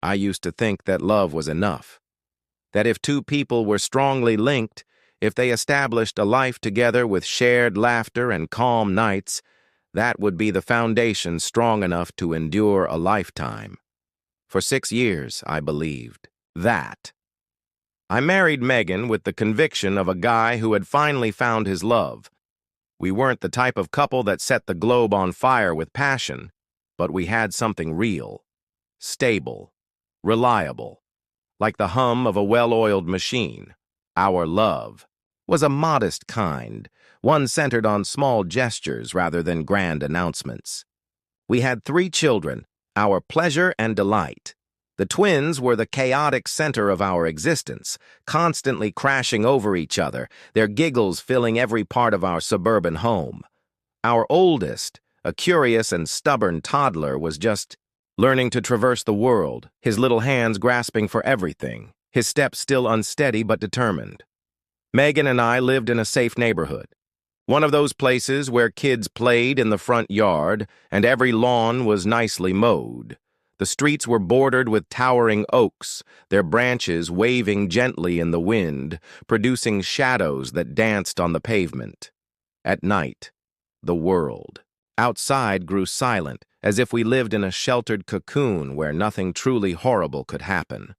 I used to think that love was enough. That if two people were strongly linked, if they established a life together with shared laughter and calm nights, that would be the foundation strong enough to endure a lifetime. For 6 years, I believed that. I married Megan with the conviction of a guy who had finally found his love. We weren't the type of couple that set the globe on fire with passion, but we had something real, stable, reliable, like the hum of a well-oiled machine. Our love was a modest kind, one centered on small gestures rather than grand announcements. We had 3 children, our pleasure and delight. The twins were the chaotic center of our existence, constantly crashing over each other, their giggles filling every part of our suburban home. Our oldest, a curious and stubborn toddler, was just learning to traverse the world, his little hands grasping for everything, his steps still unsteady but determined. Megan and I lived in a safe neighborhood, one of those places where kids played in the front yard and every lawn was nicely mowed. The streets were bordered with towering oaks, their branches waving gently in the wind, producing shadows that danced on the pavement. At night, the world outside grew silent, as if we lived in a sheltered cocoon where nothing truly horrible could happen.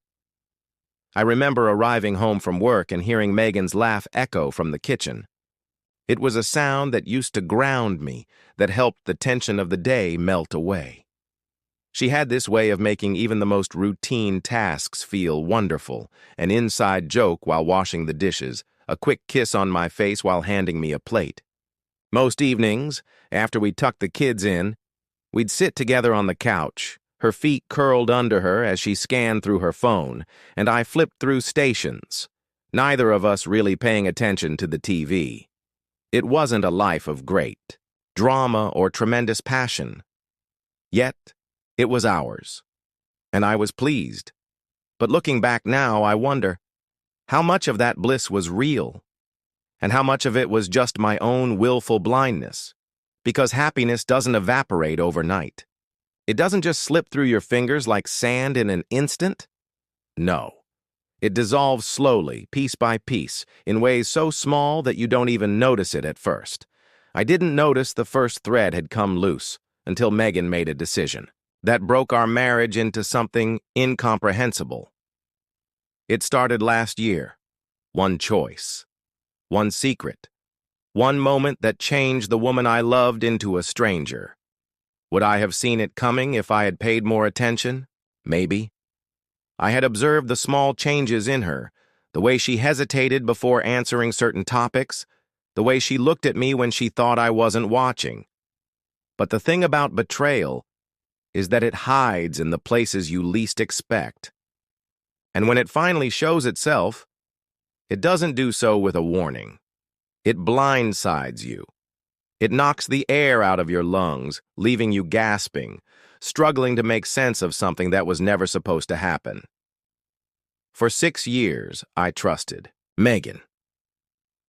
I remember arriving home from work and hearing Megan's laugh echo from the kitchen. It was a sound that used to ground me, that helped the tension of the day melt away. She had this way of making even the most routine tasks feel wonderful, an inside joke while washing the dishes, a quick kiss on my face while handing me a plate. Most evenings, after we tucked the kids in, we'd sit together on the couch, her feet curled under her as she scanned through her phone, and I flipped through stations, neither of us really paying attention to the TV. It wasn't a life of great drama or tremendous passion. Yet, it was ours, and I was pleased. But looking back now, I wonder, how much of that bliss was real? And how much of it was just my own willful blindness? Because happiness doesn't evaporate overnight. It doesn't just slip through your fingers like sand in an instant. No. It dissolves slowly, piece by piece, in ways so small that you don't even notice it at first. I didn't notice the first thread had come loose until Megan made a decision that broke our marriage into something incomprehensible. It started last year. One choice. One secret. One moment that changed the woman I loved into a stranger. Would I have seen it coming if I had paid more attention? Maybe. I had observed the small changes in her, the way she hesitated before answering certain topics, the way she looked at me when she thought I wasn't watching. But the thing about betrayal is that it hides in the places you least expect. And when it finally shows itself, it doesn't do so with a warning. It blindsides you. It knocks the air out of your lungs, leaving you gasping, struggling to make sense of something that was never supposed to happen. For 6 years, I trusted Megan.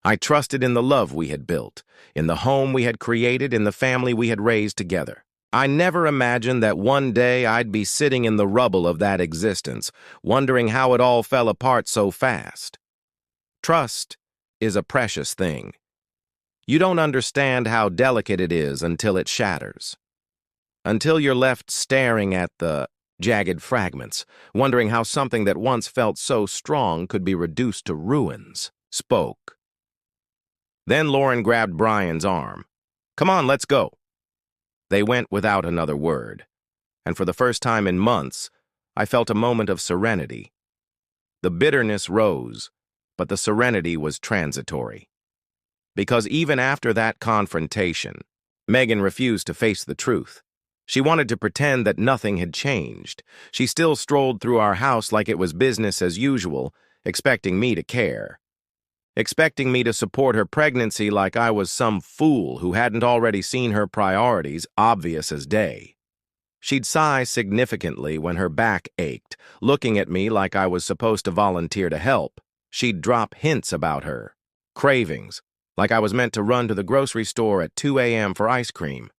I trusted in the love we had built, in the home we had created, in the family we had raised together. I never imagined that one day I'd be sitting in the rubble of that existence, wondering how it all fell apart so fast. Trust is a precious thing. You don't understand how delicate it is until it shatters. Until you're left staring at the jagged fragments, wondering how something that once felt so strong could be reduced to ruins. Spoke. Then Lauren grabbed Brian's arm. "Come on, let's go." They went without another word, and for the first time in months, I felt a moment of serenity. The bitterness rose, but the serenity was transitory. Because even after that confrontation, Megan refused to face the truth. She wanted to pretend that nothing had changed. She still strolled through our house like it was business as usual, expecting me to care. Expecting me to support her pregnancy like I was some fool who hadn't already seen her priorities obvious as day. She'd sigh significantly when her back ached, looking at me like I was supposed to volunteer to help. She'd drop hints about her cravings, like I was meant to run to the grocery store at 2 a.m. for ice cream.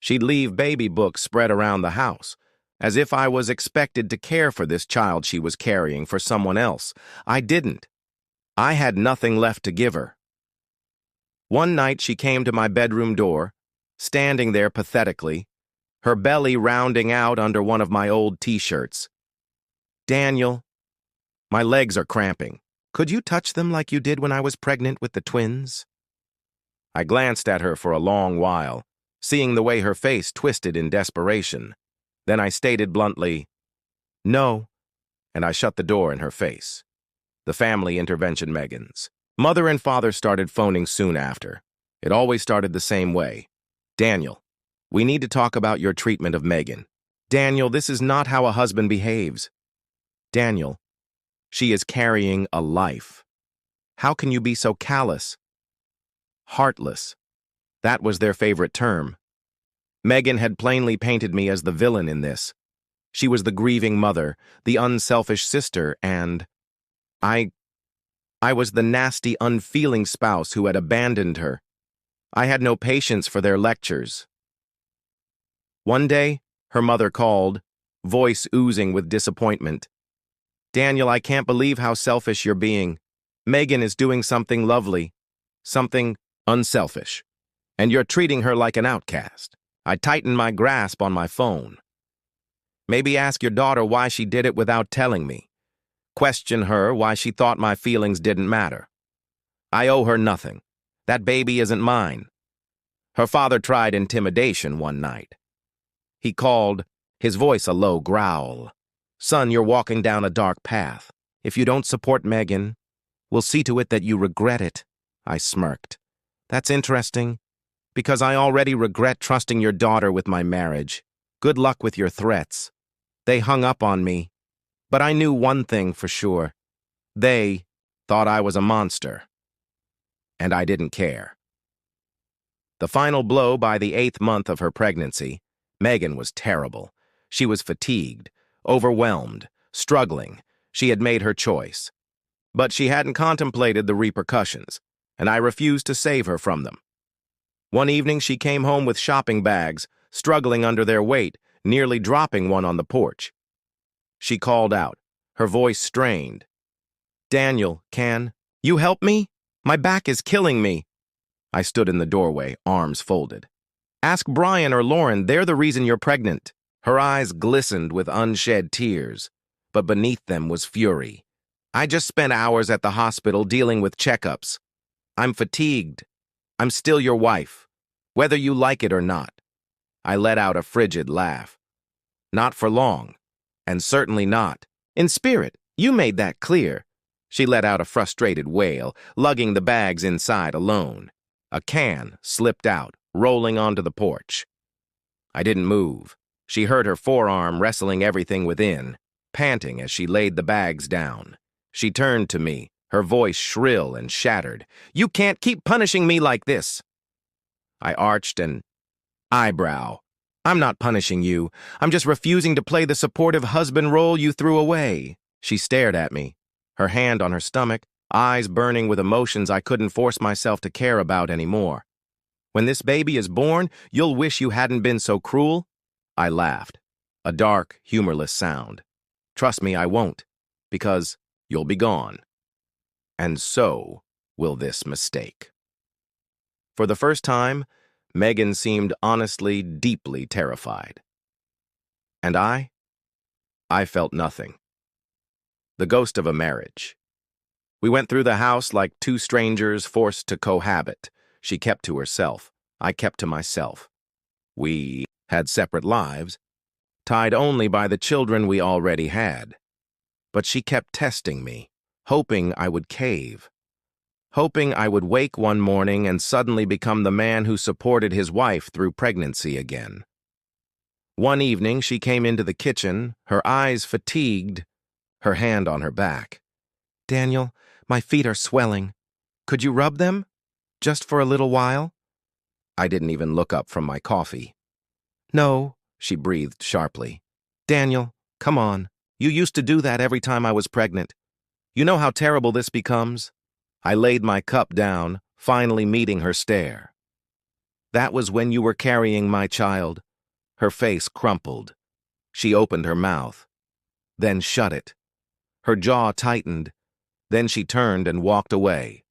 She'd leave baby books spread around the house, as if I was expected to care for this child she was carrying for someone else. I didn't. I had nothing left to give her. One night she came to my bedroom door, standing there pathetically, her belly rounding out under one of my old t-shirts. "Daniel, my legs are cramping. Could you touch them like you did when I was pregnant with the twins?" I glanced at her for a long while, seeing the way her face twisted in desperation. Then I stated bluntly, "No," and I shut the door in her face. The family intervention Megans. Mother and father started phoning soon after. It always started the same way. "Daniel, we need to talk about your treatment of Megan. Daniel, this is not how a husband behaves. Daniel, she is carrying a life. How can you be so callous? Heartless." That was their favorite term. Megan had plainly painted me as the villain in this. She was the grieving mother, the unselfish sister, and I was the nasty, unfeeling spouse who had abandoned her. I had no patience for their lectures. One day, her mother called, voice oozing with disappointment. "Daniel, I can't believe how selfish you're being. Megan is doing something lovely, something unselfish, and you're treating her like an outcast." I tightened my grasp on my phone. "Maybe ask your daughter why she did it without telling me. Question her why she thought my feelings didn't matter. I owe her nothing. That baby isn't mine." Her father tried intimidation one night. He called, his voice a low growl. "Son, you're walking down a dark path. If you don't support Megan, we'll see to it that you regret it." I smirked. "That's interesting, because I already regret trusting your daughter with my marriage. Good luck with your threats." They hung up on me. But I knew one thing for sure. They thought I was a monster. And I didn't care. The final blow by the 8th month of her pregnancy, Megan was terrible. She was fatigued, overwhelmed, struggling. She had made her choice. But she hadn't contemplated the repercussions, and I refused to save her from them. One evening she came home with shopping bags, struggling under their weight, nearly dropping one on the porch. She called out, her voice strained. "Daniel, can you help me? My back is killing me." I stood in the doorway, arms folded. "Ask Brian or Lauren, they're the reason you're pregnant." Her eyes glistened with unshed tears, but beneath them was fury. "I just spent hours at the hospital dealing with checkups. I'm fatigued. I'm still your wife, whether you like it or not." I let out a frigid laugh. "Not for long. And certainly not in spirit. You made that clear." She let out a frustrated wail, lugging the bags inside alone. A can slipped out, rolling onto the porch. I didn't move. She heard her forearm wrestling everything within, panting as she laid the bags down. She turned to me, her voice shrill and shattered. "You can't keep punishing me like this." I arched an eyebrow. "I'm not punishing you. I'm just refusing to play the supportive husband role you threw away." She stared at me, her hand on her stomach, eyes burning with emotions I couldn't force myself to care about anymore. "When this baby is born, you'll wish you hadn't been so cruel." I laughed, a dark, humorless sound. "Trust me, I won't, because you'll be gone. And so will this mistake." For the first time, Megan seemed honestly, deeply terrified. And I felt nothing. The ghost of a marriage. We went through the house like two strangers forced to cohabit. She kept to herself. I kept to myself. We had separate lives, tied only by the children we already had. But she kept testing me, hoping I would cave. Hoping I would wake one morning and suddenly become the man who supported his wife through pregnancy again. One evening, she came into the kitchen, her eyes fatigued, her hand on her back. "Daniel, my feet are swelling. Could you rub them? Just for a little while?" I didn't even look up from my coffee. "No," she breathed sharply. "Daniel, come on. You used to do that every time I was pregnant. You know how terrible this becomes?" I laid my cup down, finally meeting her stare. "That was when you were carrying my child." Her face crumpled. She opened her mouth, then shut it. Her jaw tightened, then she turned and walked away.